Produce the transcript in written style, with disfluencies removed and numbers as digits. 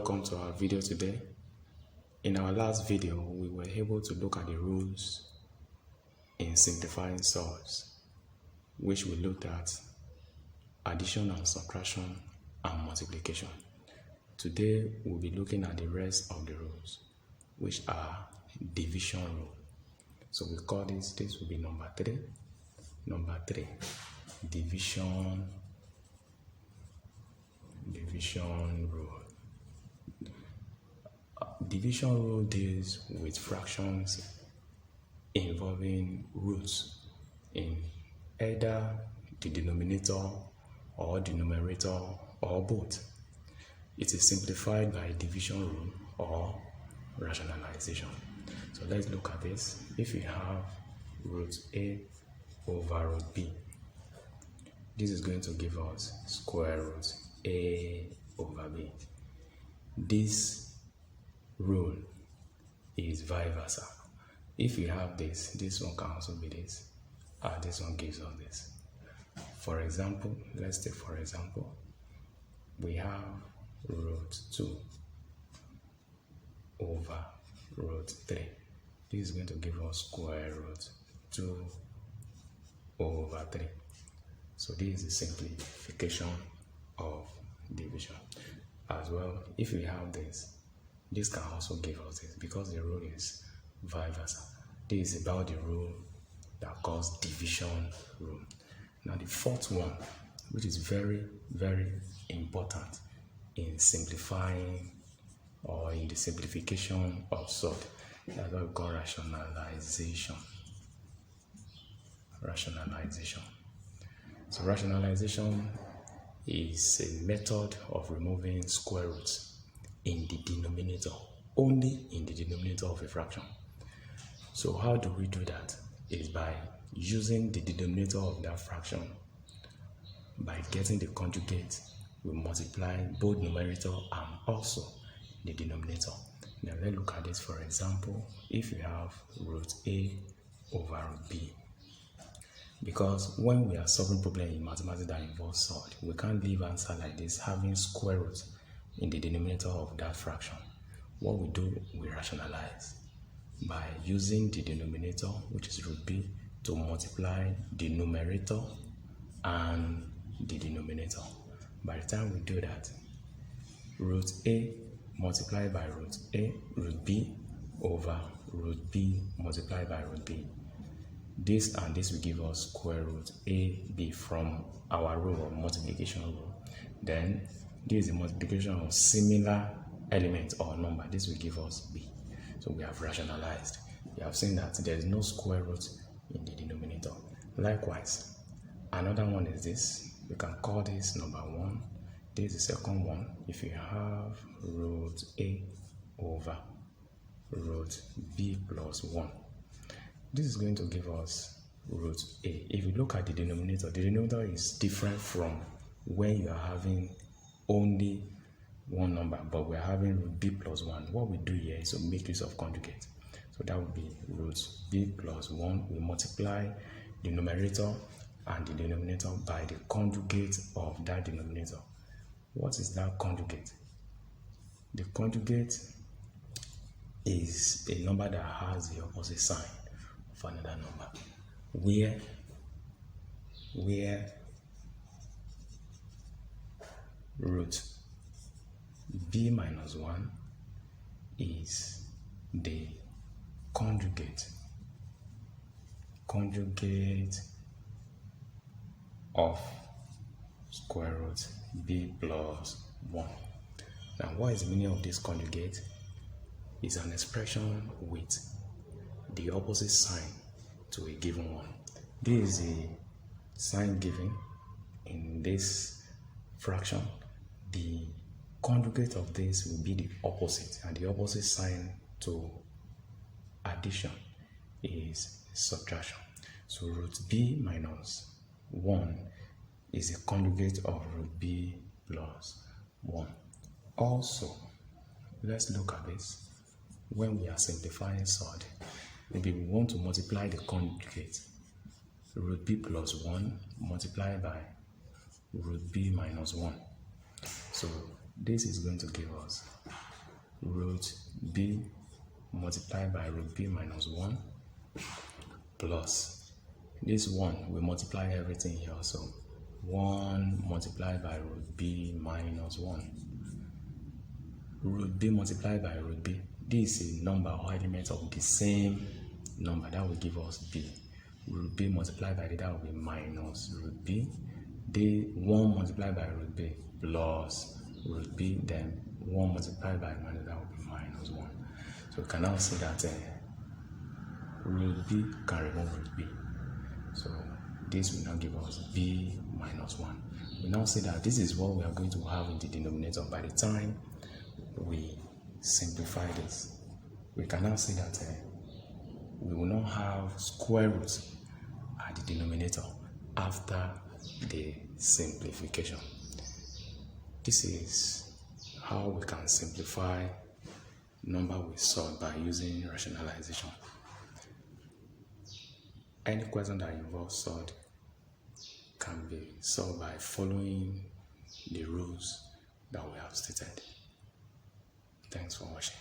Welcome to our video today. In our last video, we were able to look at the rules in simplifying surds, which we looked at addition and subtraction and multiplication. Today, we'll be looking at the rest of the rules, which are division rule. So we call this will be number 3. Number 3, division rule. Division rule deals with fractions involving roots in either the denominator or the numerator or both. It is simplified by division rule or rationalization. So let's look at this. If you have root A over root B, this is going to give us square root A over B. This rule is vice versa. If you have this one can also be this, and this one gives us this. For example, let's take for example, we have root 2 over root 3. This is going to give us square root 2 over 3. So this is the simplification of division. As well, if we have this can also give us this because the rule is vice versa. This is about the rule that calls division rule. Now the fourth one, which is very, very important in simplifying or in the simplification of surd, that's what we call rationalization. So rationalization is a method of removing square roots in the denominator, only in the denominator of a fraction. So how do we do that? Is by using the denominator of that fraction. By getting the conjugate, we multiply both numerator and also the denominator. Now let's look at this. For example, if you have root A over root B, because when we are solving problem in mathematics that involves surd, we can't leave answer like this having square root in the denominator of that fraction. What we do, we rationalize by using the denominator, which is root B, to multiply the numerator and the denominator. By the time we do that, root A multiplied by root B over root B multiplied by root B. This and this will give us square root AB from our rule of multiplication rule. Then this is the multiplication of similar elements or number. This will give us B. So we have rationalized. We have seen that there is no square root in the denominator. Likewise, another one is this. You can call this number 1. This is the second one. If you have root A over root B plus 1, this is going to give us root A. If you look at the denominator is different from when you are having only one number, but we're having root B plus 1. What we do here is to make use of conjugate. So that would be root B plus 1. We multiply the numerator and the denominator by the conjugate of that denominator. What is that conjugate? The conjugate is a number that has the opposite sign of another number, where root B minus 1 is the conjugate of square root B plus 1. Now, what is the meaning of this conjugate? It's an expression with the opposite sign to a given one. This is the sign given in this fraction. The conjugate of this will be the opposite, and the opposite sign to addition is subtraction. So root B minus 1 is the conjugate of root B plus 1. Also, let's look at this. When we are simplifying surd, maybe we want to multiply the conjugate, root B plus 1 multiplied by root B minus 1. So this is going to give us root b multiplied by root b minus 1 plus this 1, we multiply everything here, so 1 multiplied by root b minus 1. Root b multiplied by root b, this is a number or element of the same number, that will give us b. Root b multiplied by that will be minus root b. The 1 multiplied by root b plus root b, then 1 multiplied by minus, that will be minus 1. So we can now see that root b can remove root b. So this will now give us b minus 1. We now see that this is what we are going to have in the denominator by the time we simplify this. We can now see that we will not have square roots at the denominator after the simplification. This is how we can simplify number with Surds by using rationalization. Any question that involves Surds can be solved by following the rules that we have stated. Thanks for watching.